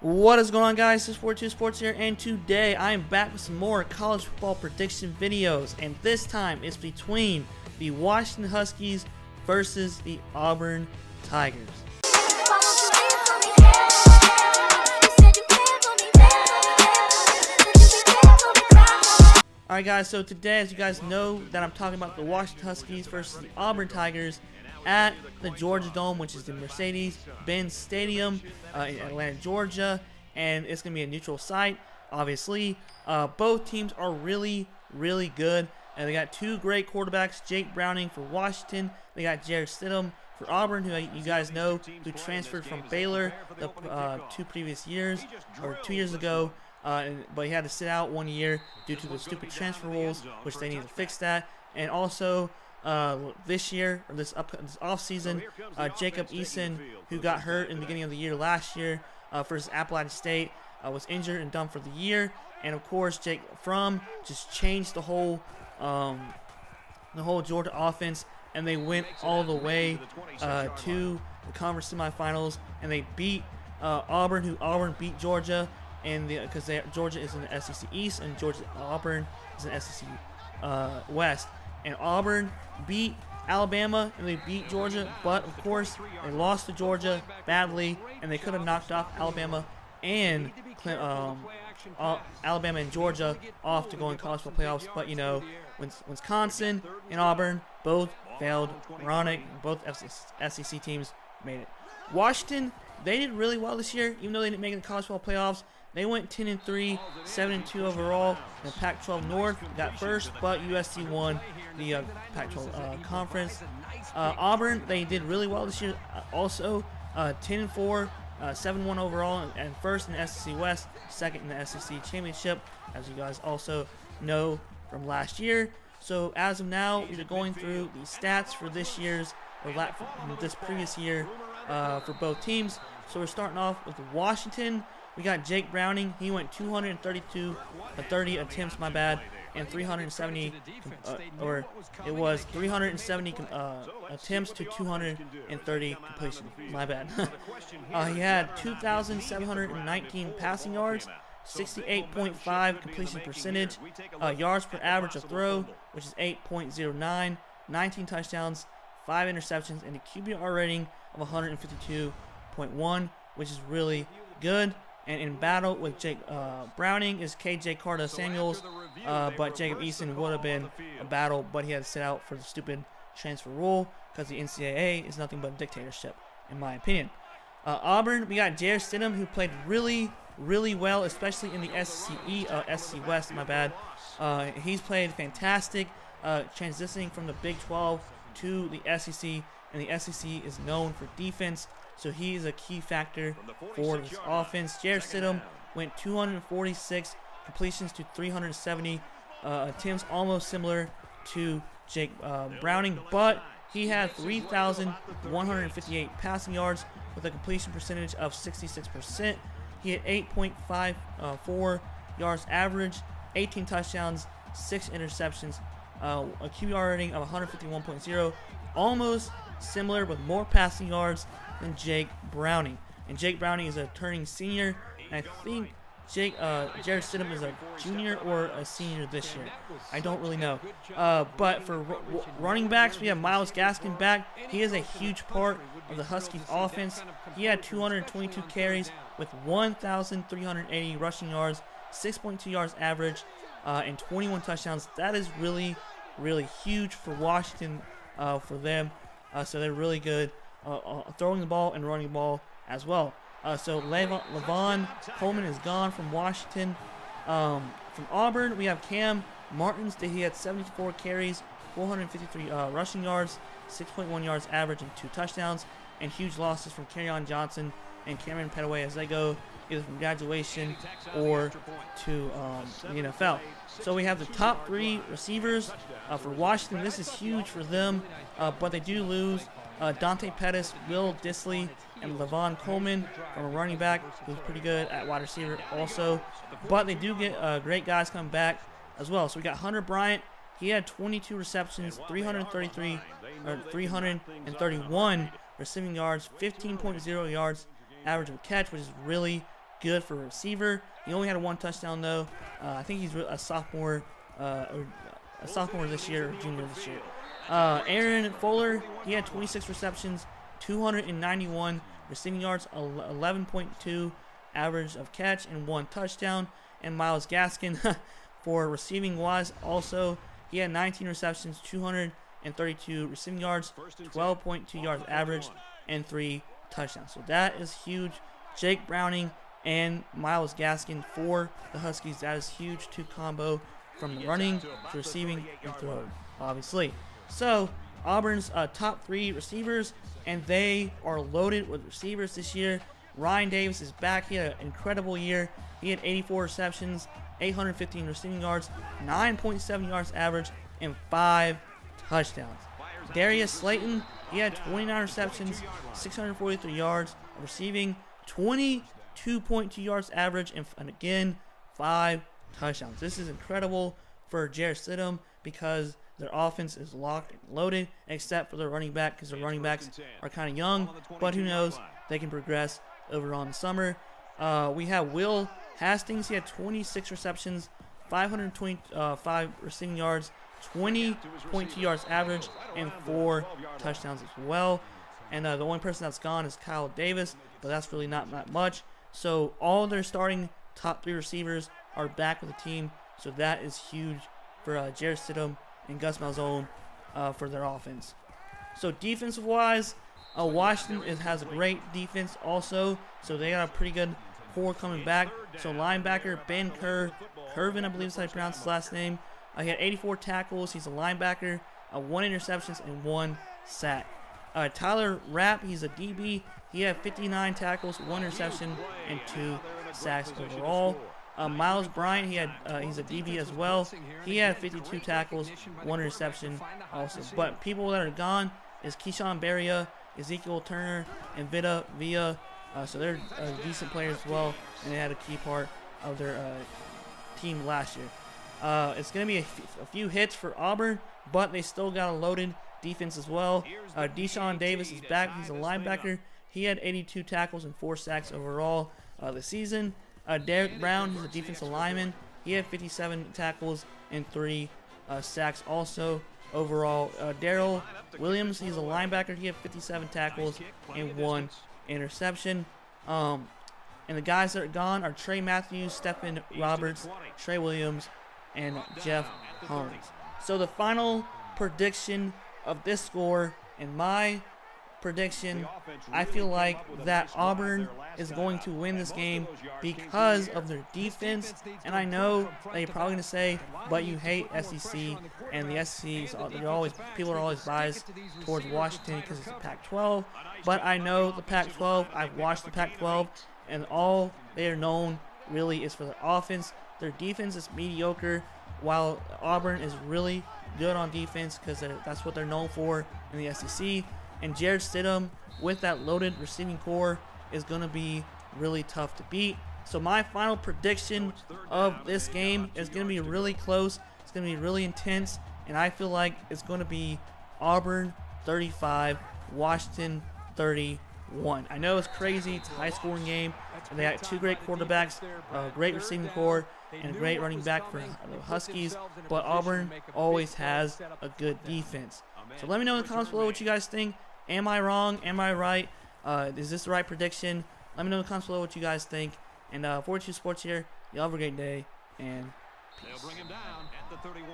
What is going on, guys? This is 42 Sports here, and today I am back with some more college football prediction videos, and this time it's between the Washington Huskies versus the Auburn Tigers. Alright guys, so today, as you guys know, that I'm talking about the Washington Huskies versus the Auburn Tigers at the Georgia Dome, which is the Mercedes-Benz Stadium in Atlanta, Georgia, and it's going to be a neutral site, obviously. Both teams are really good, and they got two great quarterbacks, Jake Browning for Washington. They got Jarrett Stidham for Auburn, who you guys know, who transferred from Baylor the 2 years ago. But he had to sit out 1 year due to the stupid transfer rules, which they need to fix that. And also, this year, or this offseason, Jacob Eason, who got hurt in the beginning of the year last year versus Appalachian State, was injured and done for the year. And of course, Jake Fromm just changed the whole Georgia offense, and they went all the way to the conference semifinals, and they beat Auburn, Auburn beat Georgia. And because Georgia is in the SEC East and Auburn is in the SEC West, and Auburn beat Alabama and they beat Georgia, but of course they lost to Georgia badly, and they could have knocked off Alabama and Georgia off to go in college football playoffs. But you know, Wisconsin and Auburn both failed. Ironic, both SEC teams made it. Washington, they did really well this year, even though they didn't make it in the college football playoffs. They went 10-3, 7-2 overall. In the Pac-12 North got first, but USC won the Pac-12 conference. Auburn, they did really well this year. Also, 10-4, 7-1 overall, and first in the SEC West, second in the SEC Championship, as you guys also know from last year. So as of now, we're going through the stats for this year's or this previous year for both teams. So we're starting off with Washington. We got Jake Browning. He went 230 attempts, and 370, attempts to 230 completions, he had 2,719 passing yards, 68.5 completion percentage, yards per average of throw, which is 8.09, 19 touchdowns, 5 interceptions, and a QBR rating of 152.1, which is really good. And in battle with Jake Browning is KJ Carter-Samuels, but Jacob Eason would have been a battle, but he had to sit out for the stupid transfer rule because the NCAA is nothing but dictatorship, in my opinion. Auburn, we got Jarrett Stidham, who played really well, especially in the SEC West. He's played fantastic, transitioning from the Big 12 to the SEC, and the SEC is known for defense. So he is a key factor for this offense. Jarrett Stidham went 246 completions to 370 attempts, almost similar to Jake Browning, but he had 3,158 passing yards with a completion percentage of 66%. He had 8.54 yards average, 18 touchdowns, 6 interceptions, a QBR rating of 151.0, almost similar with more passing yards than Jake Browning. And Jake Browning is a turning senior, and I think Jarrett Stidham is a junior or a senior this year. I don't really know. But for running backs, we have Myles Gaskin back. He is a huge part of the Huskies offense. He had 222 carries with 1,380 rushing yards, 6.2 yards average, and 21 touchdowns. That is really huge for Washington, for them. So they're really good throwing the ball and running the ball as well. So Levon Coleman is gone from Washington. From Auburn, we have Cam Martins. He had 74 carries, 453 rushing yards, 6.1 yards average, and 2 touchdowns. And huge losses from Kerryon Johnson and Cameron Petaway as they go either from graduation or to the NFL. So we have the top 3 receivers for Washington. This is huge for them, but they do lose Dante Pettis, Will Dissly, and Levon Coleman from a running back who's pretty good at wide receiver also. But they do get great guys coming back as well. So we got Hunter Bryant. He had 22 receptions, 331 receiving yards, 15.0 yards average of catch, which is really good for a receiver. He only had one touchdown though. I think he's a sophomore, this year, or junior this year. Aaron Fuller, he had 26 receptions, 291 receiving yards, 11.2 average of catch, and 1 touchdown. And Myles Gaskin, for receiving wise, also he had 19 receptions, 232 receiving yards, 12.2 yards average, and 3 touchdowns. So that is huge. Jake Browning and Myles Gaskin for the Huskies. That is huge. 2 combo from the running to receiving and throwing, obviously. So Auburn's top 3 receivers, and they are loaded with receivers this year. Ryan Davis is back. He had an incredible year. He had 84 receptions, 815 receiving yards, 9.7 yards average, and 5 touchdowns. Darius Slayton, he had 29 receptions, 643 yards of receiving, 22.2 yards average, and again, 5 touchdowns. This is incredible for Jarrett Stidham because their offense is locked and loaded, except for their running back, because their running backs are kind of young, but who knows, they can progress over on the summer. We have Will Hastings. He had 26 receptions, 525 receiving yards, 20.2 yards average, and 4 touchdowns as well. And the only person that's gone is Kyle Davis, but that's really not that much. So all their starting top 3 receivers are back with the team, so that is huge for Jarrett Stidham and Gus Malzahn for their offense. So defensive-wise, Washington has a great defense also, so they got a pretty good core coming back. So linebacker Ben Curvin, I believe is how you pronounce his last name. He had 84 tackles. He's a linebacker, 1 interceptions, and 1 sack. Tyler Rapp, he's a DB. He had 59 tackles, 1 interception, and 2 sacks overall. Miles Bryant, he's a DB as well. He had 52 tackles, 1 interception also. But people that are gone is Keyshawn Barria, Ezekiel Turner, and Vita Villa. So they're decent players as well, and they had a key part of their team last year. It's going to be a few hits for Auburn, but they still got a loaded defense as well. Deshaun Davis is back. He's a linebacker. He had 82 tackles and 4 sacks overall this season. Derek Brown, he's a defensive lineman. He had 57 tackles and 3 sacks also overall. Darrell Williams, he's a linebacker. He had 57 tackles and 1 interception. And the guys that are gone are Trey Matthews, Stephen Roberts, Trey Williams, and Jeff Holmes. So the final prediction of this score, in my prediction, I feel like that Auburn is going to win this game because of their defense. And I know that you're probably going to say, but you hate SEC, and the SEC, people are always biased towards Washington because it's the Pac-12. But I know the Pac-12, I've watched the Pac-12, and all they are known really is for their offense. Their defense is mediocre, while Auburn is really good on defense because that's what they're known for in the SEC. And Jarrett Stidham, with that loaded receiving core, is going to be really tough to beat. So my final prediction of this game is going to be really close. It's going to be really intense, and I feel like it's going to be Auburn 35, Washington 31. I know it's crazy. It's a high-scoring game. And they got 2 great quarterbacks, a great receiving core, and a great running back for the Huskies. But Auburn always has a good defense. So let me know in the comments below what you guys think. Am I wrong? Am I right? Is this the right prediction? Let me know in the comments below what you guys think. And 42 Sports here. Y'all have a great day, and peace. They'll bring him down at the 31.